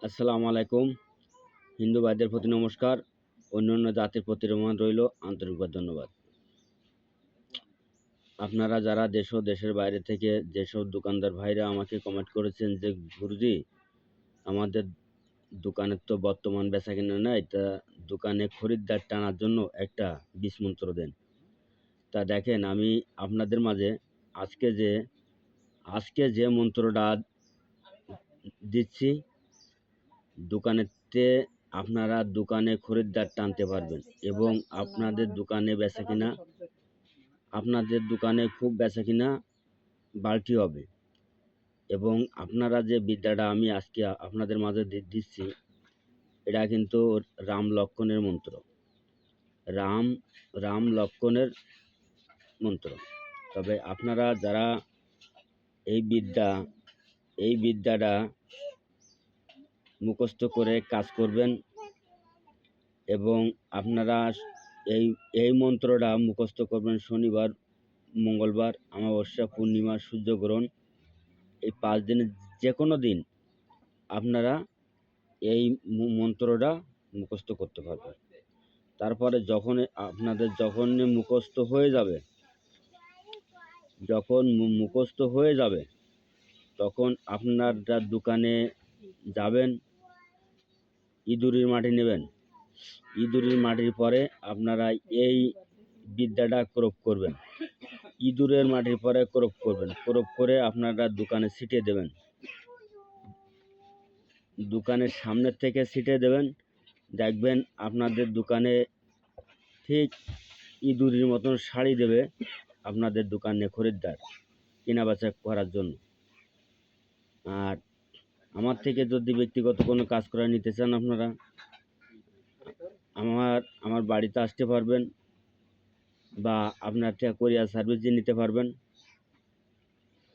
আসসালামু আলাইকুম। হিন্দু ভাইদের প্রতি নমস্কার। অন্যান্য জাতির প্রতি রইল আন্তরিকভাবে ধন্যবাদ। আপনারা যারা দেশ ও দেশের বাইরে থেকে যেসব দোকানদার ভাইরা আমাকে কমেন্ট করেছেন যে গুরুজি আমাদের দোকানের তো বর্তমান বেচাকেনা নাই, তা দোকানে খরিদ্দার টানার জন্য একটা বিষ মন্ত্র দেন। তা দেখেন, আমি আপনাদের মাঝে আজকে যে মন্ত্রটা দিচ্ছি, দোকানেতে আপনারা দোকানে খরিদ্দার টানতে পারবেন এবং আপনাদের দোকানে খুব বেচাকিনা বাড়তি হবে। এবং আপনারা যে বিদ্যাটা আমি আজকে আপনাদের মাঝে দিচ্ছি, এটা কিন্তু রাম লক্ষ্মণের মন্ত্র। রাম রাম লক্ষ্মণের মন্ত্র। তবে আপনারা যারা এই বিদ্যাটা মুখস্থ করে কাজ করবেন এবং আপনারা এই মন্ত্রটা মুখস্থ করবেন শনিবার, মঙ্গলবার, অমাবস্যা, পূর্ণিমা, সূর্যগ্রহণ, এই 5 দিনের যে কোনো দিন আপনারা এই মন্ত্রটা মুখস্থ করতে পারবেন। তারপরে যখন মুখস্থ হয়ে যাবে তখন আপনারা দোকানে যাবেন, ইঁদুরের মাটি নেবেন। ইঁদুরের মাটির পরে আপনারা এই বিদ্যাটা ক্রোপ করবেন। ইঁদুরের মাটির পরে ক্রোপ করবেন। ক্রোপ করে আপনারা দোকানে ছিটিয়ে দেবেন। দোকানের সামনের থেকে ছিটিয়ে দেবেন। দেখবেন আপনাদের দোকানে ঠিক ইঁদুরের মতন শাড়ি দেবে আপনাদের দোকানে খরিদ্দার কেনাবেচা করার জন্য। আর আমার থেকে যদি ব্যক্তিগত কোনো কাজ করে নিতে চান, আপনারা আমার বাড়িতে আসতে পারবেন বা আপনার থেকে কোরিয়ার সার্ভিস দিয়ে নিতে পারবেন।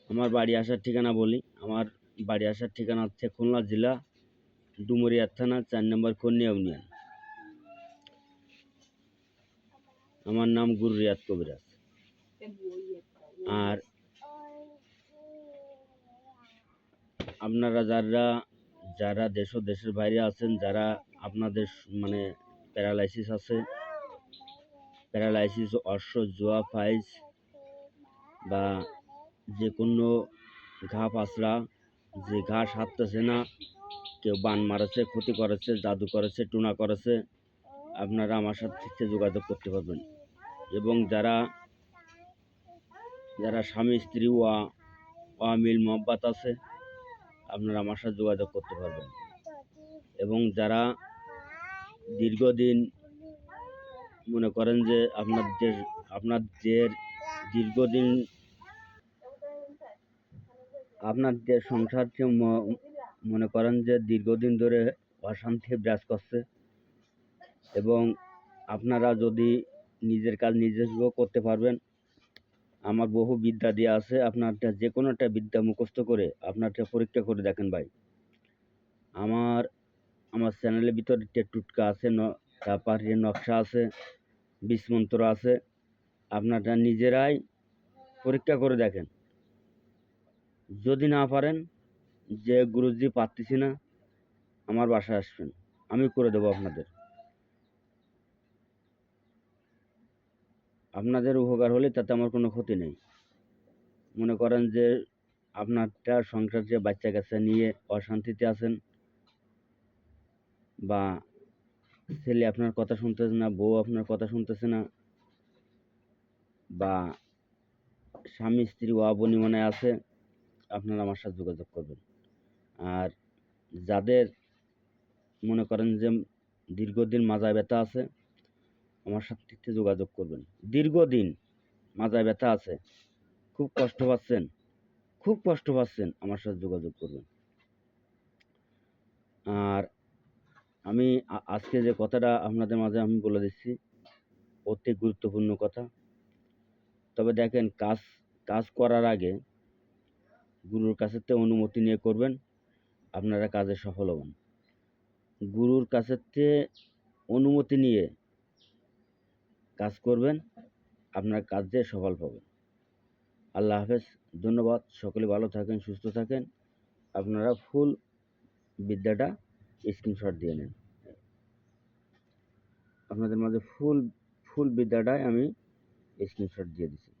আমার বাড়ি আসার ঠিকানা বলি। আমার বাড়ি আসার ঠিকানা হচ্ছে খুলনা জেলা, ডুমুরিয়া থানা, 4 নম্বর কন্যা ইউনিয়ন। আমার নাম গুরু রিয়াদ কবিরাজ। আর আপনারা যারা দেশ ও দেশের বাইরে আছেন, যারা আপনাদের প্যারালাইসিস আছে, অশ্ব, জোয়া, ফাইজ বা যে কোনো ঘা পাচড়া, যে ঘা সারতেছে না, কেউ বান মারেছে, ক্ষতি করেছে, জাদু করেছে, টুনা করেছে, আপনারা আমার সাথে যোগাযোগ করতে পারবেন। এবং যারা স্বামী স্ত্রী অমিল মহব্বত আছে, আপনারা আমার সাথে যোগাযোগ করতে পারবেন। এবং যারা দীর্ঘদিন মনে করেন যে আপনাদের দীর্ঘদিন আপনাদের সংসারকে মনে করেন যে দীর্ঘদিন ধরে অশান্তি বিরাজ করছে এবং আপনারা যদি নিজের কাজ নিজে করতে পারবেন, আমার বহু বিদ্যা দেওয়া আছে। আপনারটা যে কোনো একটা বিদ্যা মুখস্থ করে আপনারটা পরীক্ষা করে দেখেন ভাই। আমার চ্যানেলের ভিতরে টেটুটকা আছে, তারপরে নকশা আছে, বিষ মন্ত্র আছে। আপনারা নিজেরাই পরীক্ষা করে দেখেন। যদি না পারেন, যে গুরুজি পারতেছি না, আমার বাসায় আসবেন, আমি করে দেবো আপনাদের উপকার হলে তাতে আমার কোনো ক্ষতি নেই। মনে করেন যে আপনারটা সংসার, যে বাচ্চা কাচ্চা নিয়ে অশান্তিতে আছেন, বা ছেলে আপনার কথা শুনতেছে না, বউ আপনার কথা শুনতেছে না, বা স্বামী স্ত্রী অবনিমনায় আছে, আপনারা আমার সাথে যোগাযোগ করবেন। আর যাদের মনে করেন যে দীর্ঘদিন মাজায় ব্যথা আছে, আমার সাথে যোগাযোগ করবেন। দীর্ঘদিন মাজায় ব্যথা আছে, খুব কষ্ট পাচ্ছেন, আমার সাথে যোগাযোগ করবেন। আর আমি আজকে যে কথাটা আপনাদের মাঝে আমি বলে দিচ্ছি, অতি গুরুত্বপূর্ণ কথা। তবে দেখেন, কাজ করার আগে গুরুর কাছে অনুমতি নিয়ে করবেন, আপনারা কাজে সফল হবেন। গুরুর কাছে অনুমতি নিয়ে কাজ করবেন, আপনার কাজে সফল পাবেন। আল্লাহ হাফেজ, ধন্যবাদ। সকলে ভালো থাকেন, সুস্থ থাকেন। আপনারা ফুল বিদ্যাটা স্ক্রিনশট দিয়ে নেন। আপনাদের মাঝে ফুল বিদ্যাটাই আমি স্ক্রিনশট দিয়ে দিচ্ছি।